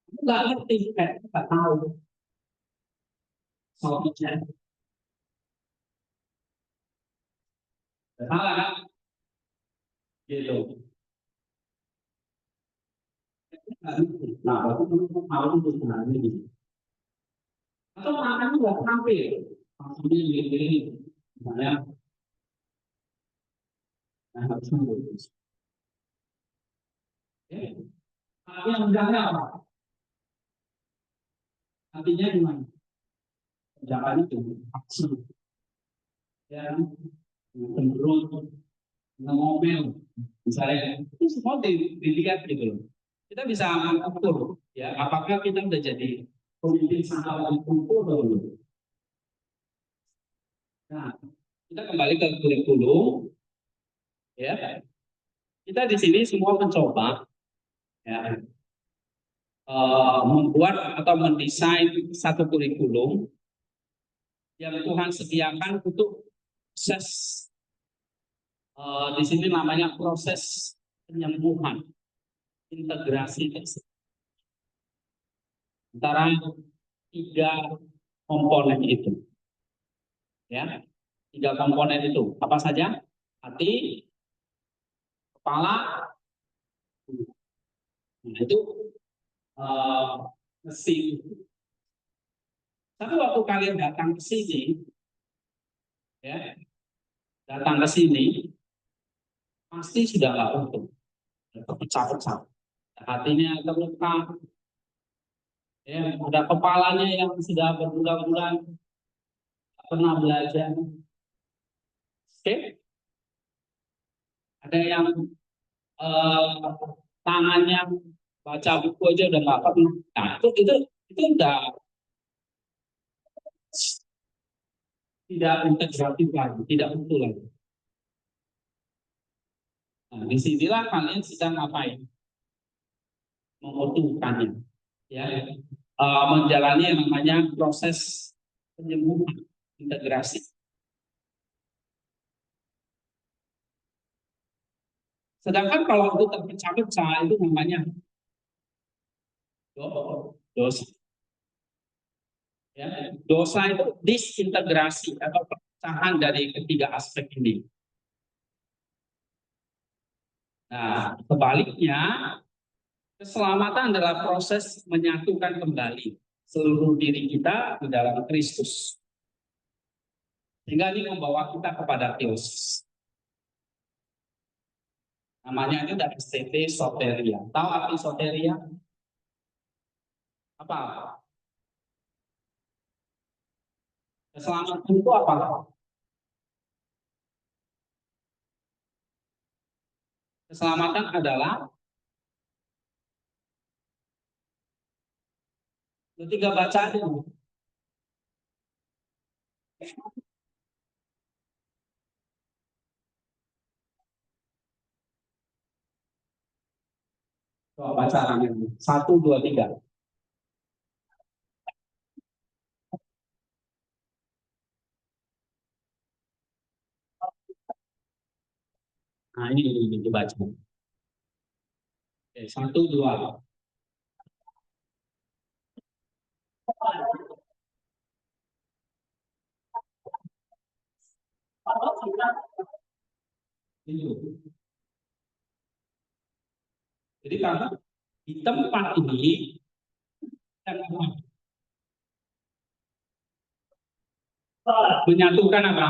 kamu nggak ngerti, nggak tahu soalnya. Salah kan? Gitu. Nah, baru kamu tahu itu sebenarnya gitu. Atau makan juga tampil, maksudnya gini, misalnya, nah harus lurus. Ya. Tapi yang enggaknya apa? Artinya gimana? Jangan itu aksi yang cenderung ngomel, misalnya itu semua dilihat gitu loh. Kita bisa mengukur ya apakah kita udah jadi pemimpin sahabat yang ukur belum. Nah, kita kembali ke kurikulum ya. Kita di sini semua mencoba ya membuat atau mendesain satu kurikulum yang Tuhan sediakan untuk proses di sini namanya proses penyembuhan integrasi antara tiga komponen itu ya, tiga komponen itu apa saja? Hati, kepala, nah itu mesin. Tapi waktu kalian datang ke sini ya, datang ke sini pasti sudah nggak utuh, terpecah-pecah, hatinya terluka ya, ada kepalanya yang sudah berbulan-bulan pernah belajar. Oke, ada yang eh, tangannya baca buku aja udah nggak pernah. Nah, itu udah tidak integratif lagi, tidak utuh lagi. Nah, disinilah kalian sedang ngapain? Mengutuhkannya, ya, menjalani yang namanya proses penyembuhan integrasi. Sedangkan kalau itu terpecah-pecah itu namanya dosa. Ya, dosa itu disintegrasi atau perpecahan dari ketiga aspek ini. Nah, sebaliknya, keselamatan adalah proses menyatukan kembali seluruh diri kita di dalam Kristus. Sehingga ini membawa kita kepada teos. Namanya itu dari STT soteria. Tahu arti soteria? Apa? Keselamatan itu apa? Keselamatan adalah ketiga bacaan. Coba baca ini. Satu, dua, tiga. Nah, ini dibaca. Oke, satu, dua. Itu. Jadi karena di tempat ini menyatukan apa?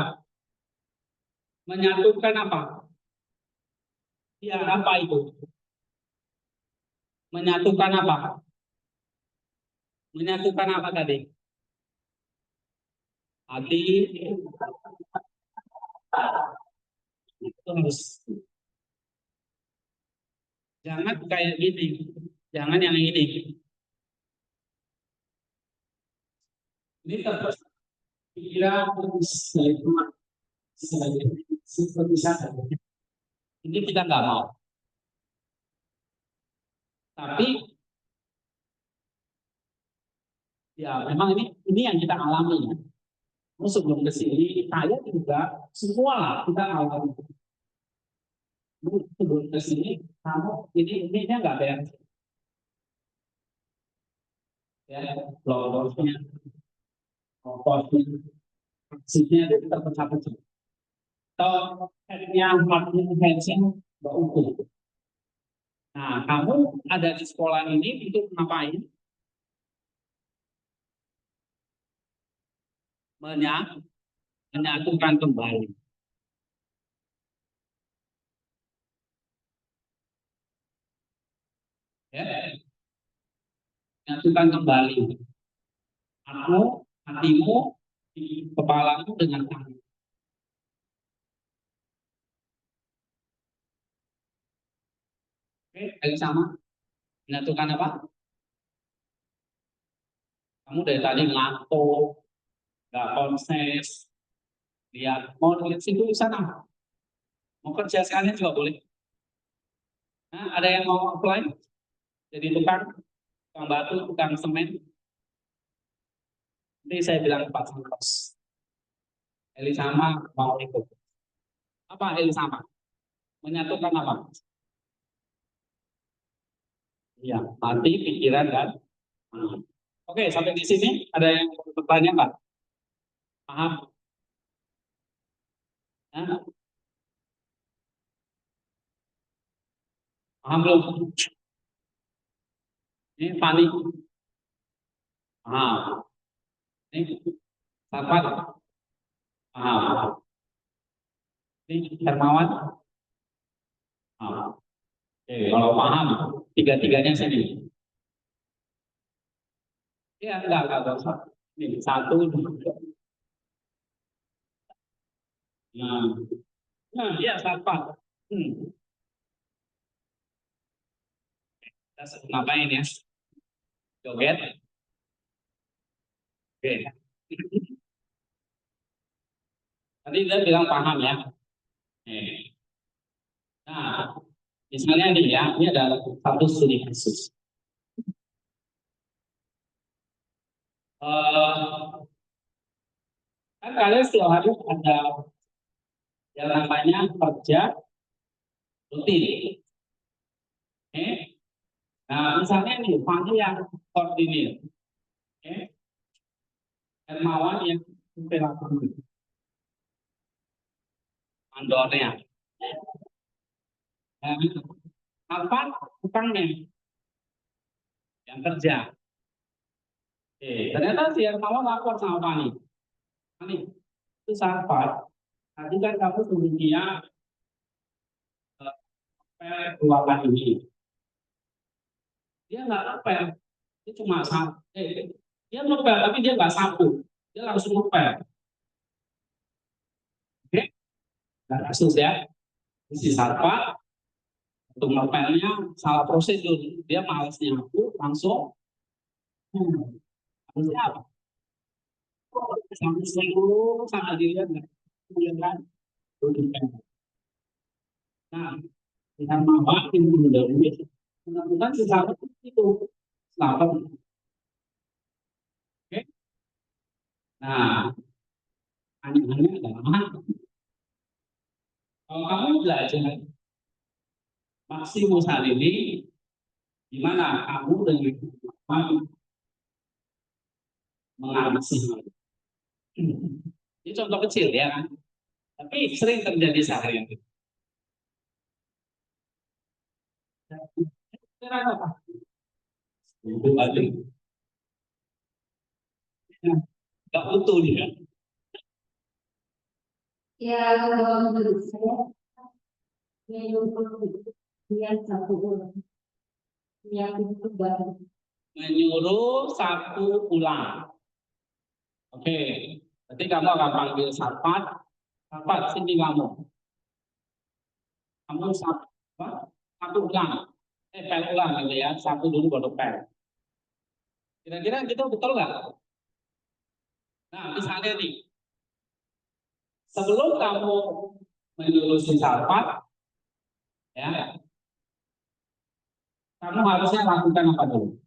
Menyatukan apa? Ya, apa itu? Menyatukan apa? Menyatukan apa tadi? Hati itu harus, jangan kayak gini, jangan yang ini. Ini terus kira seperti sana. Ini kita nggak mau. Tapi ya memang ini yang kita alami ya. Sebelum ke sini, saya juga semua lah kita alami. Sebelum ke sini, kamu ini nggak beres ya, lolosnya, ongkosnya, hasilnya itu terpecah-pecah. Atau headnya, hardnya, headnya nggak utuh. Nah, kamu ada di sekolah ini untuk ngapain? Menyatukan kembali. Ya, menyatukan kembali. Aku, hatimu, kepalamu dengan tangan. Oke, lagi sama. Menyatukan apa? Kamu dari tadi ngantuk, nggak konsen, lihat mau lihat situ di sana, mau kerja sekalian juga boleh. Nah, ada yang mau apply jadi tukang batu, tukang semen. Nanti saya bilang Pak Santos. Eli sama mau ikut. Apa Eli sama? Menyatukan apa? Iya, hati, pikiran, dan oke, sampai di sini ada yang bertanya nggak? Paham? Ya? Paham belum? Ini Fani. Paham. Ini Sarfat. Paham. Ini Hermawan. Paham. Oke, kalau paham, tiga-tiganya sini. Ya, enggak usah. Ini satu, dua. Nah, nah, ya Sarfat. Hmm. Ngapain ya? Joget? Oke. Tadi dia bilang paham ya. Oke. Nah, misalnya nih ya, ini ada satu studi kasus. Eh, kan kalian setiap hari ada yang namanya kerja rutin. Oke. Nah, misalnya nih, Fani yang koordinir. Oke. Hermawan yang perilaku mandornya. Nah, apa tukangnya yang kerja. Ternyata si Hermawan lapor sama Fani. Fani, itu sahabat. Tadi kan kamu suruh dia ruangan ini. Dia nggak ngepel, dia cuma sapu. Dia ngepel, tapi dia nggak sapu. Dia langsung ngepel. Oke, nggak kasus ya. Si satpa untuk ngepelnya salah prosedur. Dia malas nyapu, langsung. Harusnya apa? Sampai seluruh sama dilihat nggak? Kemudian kan, nah, dengan mama yang mendahului menentukan si sahabat itu sahabat. Oke, nah, aneh-aneh adalah kalau kamu belajar Maximus hari ini, gimana kamu dengan mengatasi hal itu? Ini contoh kecil ya kan, tapi sering terjadi sehari-hari. Kira apa? Itu aja. Nggak utuh dia. Ya, kalau menurut saya, yang satu orang yang itu baru. Menyuruh satu ulang. Oke, berarti kamu akan panggil Sarpat. Sarpat, sini kamu. Kamu satu ulang. Pel ulang gitu ya. Satu dulu baru pel. Kira-kira gitu betul nggak? Nah, misalnya nih, sebelum kamu menyuruh si Sarpat, ya, kamu harusnya lakukan apa dulu?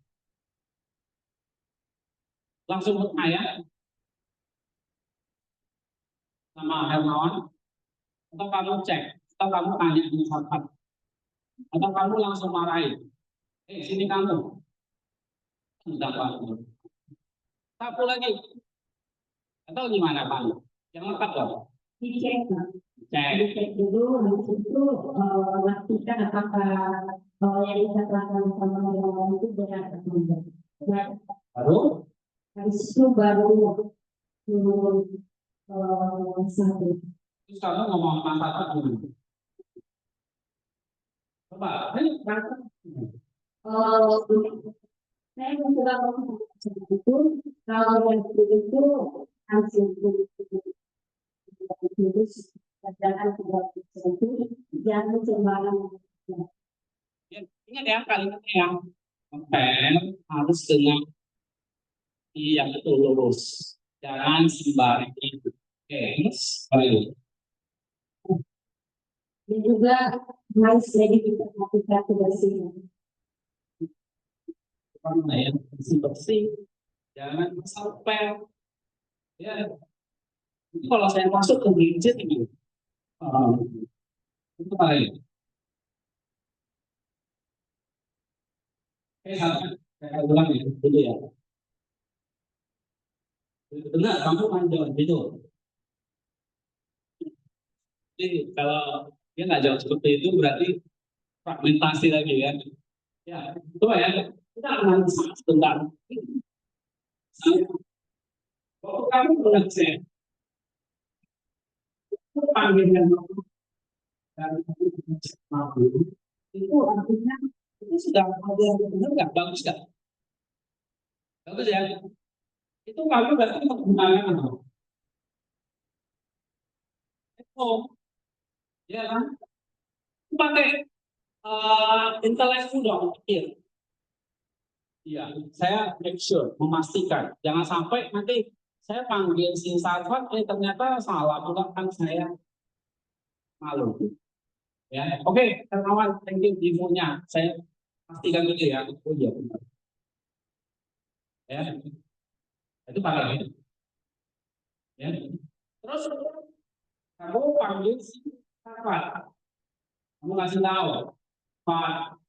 Langsung bertanya sama Hermawan, atau kamu cek, atau kamu tanya di Sarpat, atau kamu langsung marahin, sini kamu, sudah Pak, sapu lagi, atau gimana Pak? Yang lengkap dong. Dicek, Cek. dicek dulu, habis itu pastikan apakah yang bisa lakukan sama orang itu benar atau tidak. Nah, Baru habis itu baru satu. terus kamu ngomong sama Sarpat dulu. Coba, ayo. Saya mencoba itu kalau yang itu hasil virus pelajaran itu jangan sembarang. Ingat ya kalimatnya yang pen harus dengan yang itu lurus, jangan sembarang itu. Oke, baik. Dan juga harus jadi kita lakukan kebersihan. Karena ya bersih, jangan sampai ya. Kalau saya masuk ke gadget ini, itu baik. Saya ulang ya, dulu ya. Benar, kamu panjang itu. Jadi kalau dia nggak jawab seperti itu berarti fragmentasi lagi ya. Ya, coba ya. Kita akan sebentar. Kalau kamu mengecek, itu panggilan dan itu artinya itu sudah ada yang benar nggak? Bagus nggak? Bagus ya. Itu kamu berarti menggunakan apa? Oh, ya kan? Pakai intelektu dong, pikir. Iya, saya make sure, memastikan. Jangan sampai nanti saya panggil si Sarfat, ternyata salah pula kan saya malu. Ya, oke, kawan, thank you infonya. Saya pastikan dulu ya. Oh iya benar. Ya, itu pakai. Ya. Terus kamu panggil si Sarfat, kamu kasih tahu, Pak,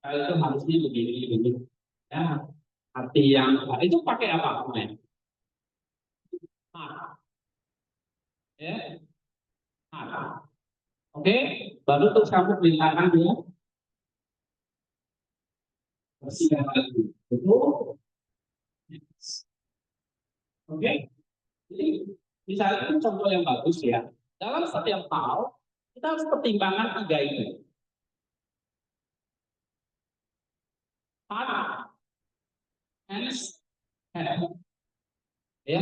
itu harusnya begini, begini. Ya, arti yang itu pakai apa? Nah, ya, nah. Oke, baru terus kamu perintahkan dia bersihkan lagi. Betul. Oke, jadi misalnya itu contoh yang bagus ya. Dalam setiap hal kita harus pertimbangkan tiga ini. Heart, hands, head. Ya,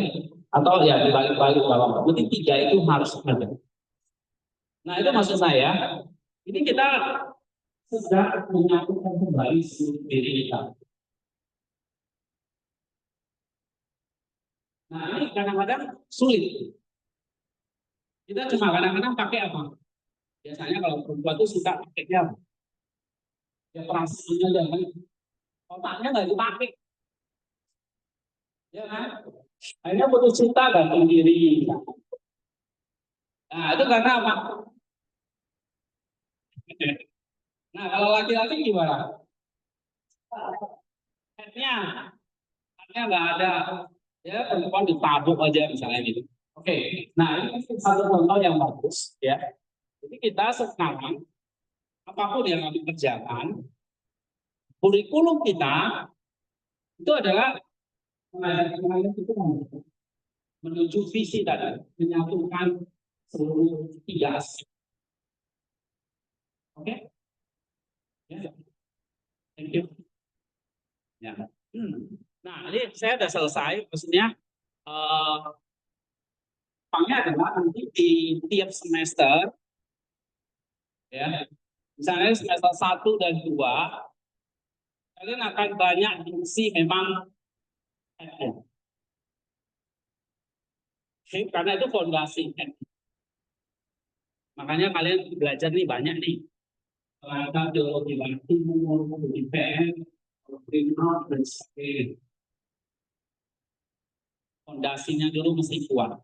atau ya dibalik-balik bawah. Jadi tiga itu harus ada. Nah itu maksud saya. Ini kita sedang menyatukan kembali diri kita. Nah ini kadang-kadang sulit. Kita cuma kadang-kadang pakai apa? Biasanya kalau perempuan itu suka pakainya apa? Ya perasaannya jangan otaknya nggak dipakai, ya kan? Akhirnya putus cinta gantung diri. Nah itu karena apa? Nah kalau laki-laki gimana? Headnya, headnya nggak ada. Ya perempuan ditabuk aja misalnya gitu. Oke, nah ini satu contoh yang bagus ya. Jadi kita sekarang apapun yang kami kerjakan, kurikulum kita itu adalah mengajar itu menuju visi tadi, menyatukan seluruh tiga aspek. Oke, ya, thank you. Ya. Nah, ini saya sudah selesai, maksudnya adalah nanti di tiap semester, ya, misalnya semester 1 dan 2, kalian akan banyak diisi memang FM. Karena itu fondasi. Makanya kalian belajar nih banyak nih. Ada teologi timur, IPN, primer, dan sebagainya. Fondasinya dulu mesti kuat.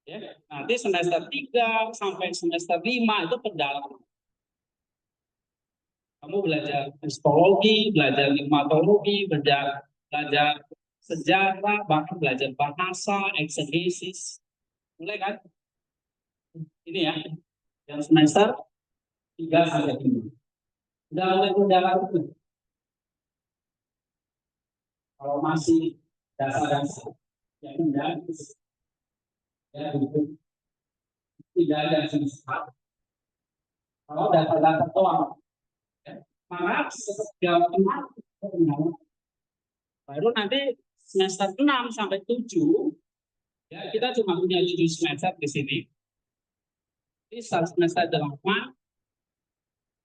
Ya, nanti semester 3 sampai semester 5 itu pendalaman. Kamu belajar histologi, belajar klimatologi, belajar sejarah, bahkan belajar bahasa, eksegesis. Mulai kan? Ini ya, yang semester 3 sampai 5. Udah mulai mendalam itu. Kalau masih dasar-dasar, ya enggak. Ya, itu tidak ada semester. Kalau data-data doang, ya, maka setiap teman baru nanti semester 6 sampai 7 Ya, kita cuma punya 7 semester di sini. Di semester 8,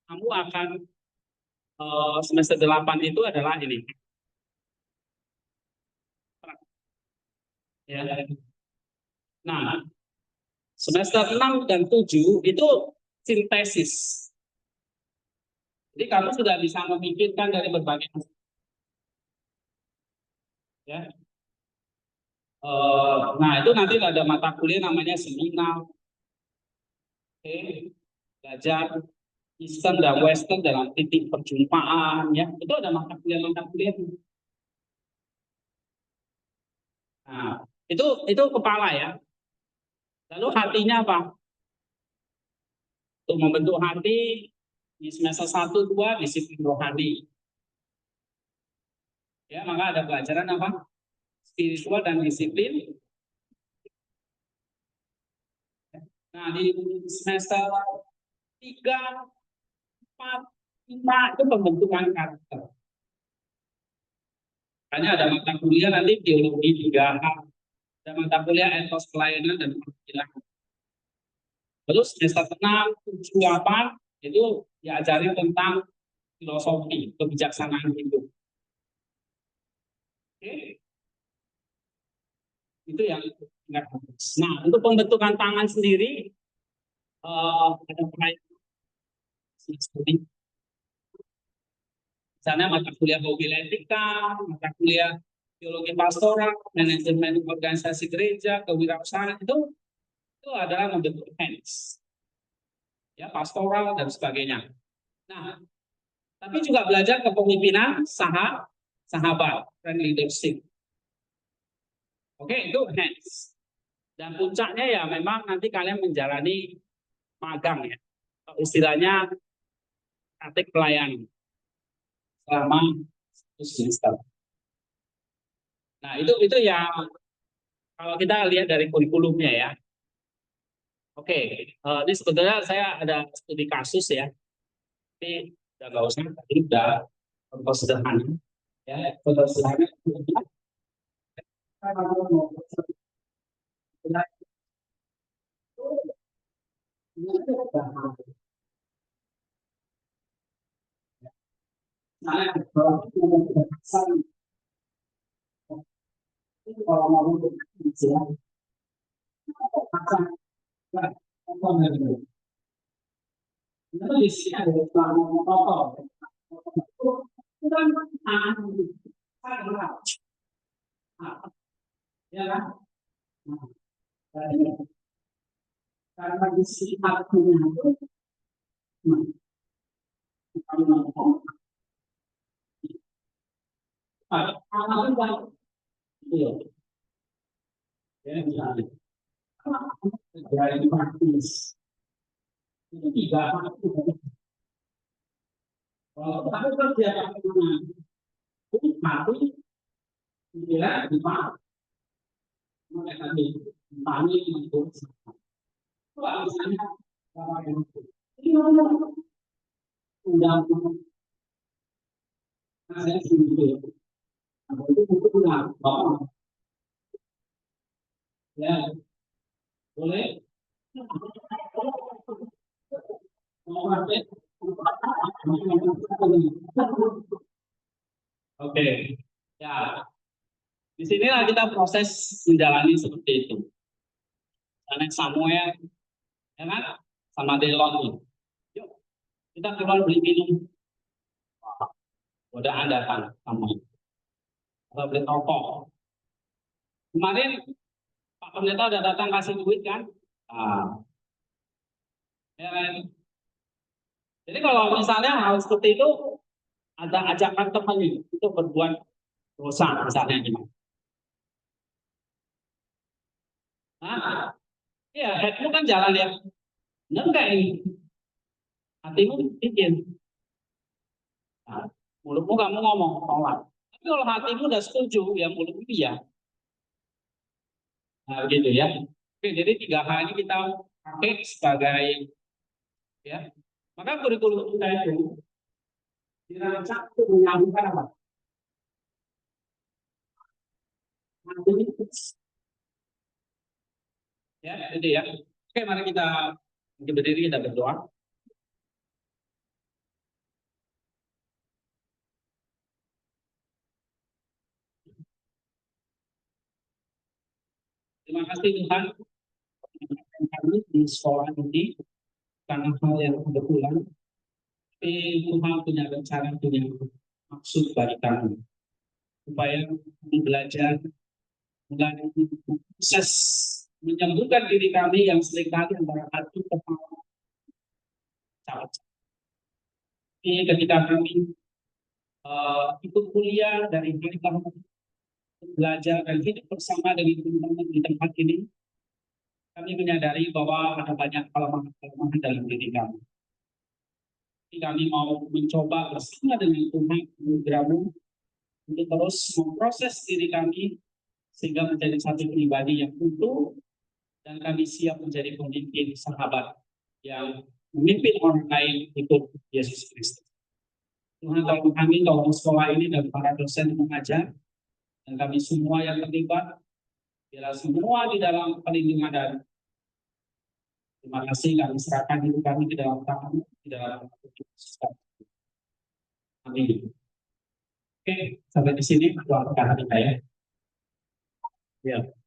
kamu akan semester 8 itu adalah ini. Ya. Nah, semester 6 dan 7 itu sintesis. Jadi kamu sudah bisa memikirkan dari berbagai ya. Nah, itu nanti ada mata kuliah namanya seminar, belajar Eastern dan Western dalam titik perjumpaan, ya. Itu ada mata kuliah. Nah, itu kepala ya. Lalu hatinya apa? Untuk membentuk hati di semester 1, 2 disiplin rohani. Ya, maka ada pelajaran apa? Spiritual dan disiplin. Nah, di semester 3, 4, 5 itu pembentukan karakter. Hanya ada mata kuliah nanti teologi 3H, ada mata kuliah etos pelayanan dan perwakilan. Terus semester 6, 7, 8 itu diajari tentang filosofi, kebijaksanaan hidup. Oke? Itu yang ingat. Nah, untuk pembentukan tangan sendiri ada studi. Misalnya mata kuliah homiletika, mata kuliah teologi pastoral, manajemen organisasi gereja, kewirausahaan itu adalah membentuk hands, ya pastoral dan sebagainya. Nah, tapi juga belajar kepemimpinan sahabat, friend leadership. Oke, itu hands. Dan puncaknya ya memang nanti kalian menjalani magang ya. Istilahnya praktik pelayanan selama 1 semester. Nah, itu ya kalau kita lihat dari kurikulumnya ya. Oke, ini sebetulnya saya ada studi kasus ya. Tapi udah nggak usah, tadi udah contoh sederhana. Ya, contoh sederhana. Nah, kalau mau itu di sini ada protokol. Itu kan ya kan? Karena di sini artinya itu, dari praktis itu 3 kalau aku kerja itu mati tidak dipakai mereka tani itu misalnya ini undang saya sendiri itu undang ya boleh oke ya di sinilah kita proses menjalani seperti itu. Karena Samuel ya kan sama Delon, yuk kita keluar beli minum, godaan datang Samuel kita beli rokok. Kemarin Pak Pendeta udah datang kasih duit kan, ya kan? Jadi kalau misalnya hal seperti itu ada ajakan teman itu berbuat dosa misalnya gimana? Nah, ya headmu kan jalan ya, enggak ini hatimu bikin, nah, mulutmu kamu ngomong tolak. Tapi kalau hatimu udah setuju, ya mulutmu iya. Nah, gitu ya. Oke, jadi 3H ini kita pakai sebagai ya. Maka kurikulum kita itu dirancang untuk menyambungkan apa? Ya, itu ya. Oke, mari kita berdiri, kita berdoa. Terima kasih Tuhan kami di sekolah ini karena hal yang kebetulan. Tapi Tuhan punya rencana, punya maksud bagi kami supaya kami belajar mulai proses menyembuhkan diri kami yang seringkali antara hati kepala cacat. Ini ketika kami ikut kuliah dari hari ke hari, belajar dan hidup bersama dengan teman-teman di tempat ini, kami menyadari bahwa ada banyak kelemahan dalam diri kami. Jadi kami mau mencoba bersama dengan Tuhan anugerah-Mu untuk terus memproses diri kami sehingga menjadi satu pribadi yang utuh dan kami siap menjadi pemimpin sahabat yang memimpin orang lain ikut Yesus Kristus. Tuhan tolong kami, tolong sekolah ini dan para dosen mengajar dan kami semua yang terlibat, biarlah semua di dalam perlindungan dan terima kasih kami serahkan hidup kami di dalam tangan, di dalam Yesus. Amin. Oke, sampai di sini doa kita ya. Ya.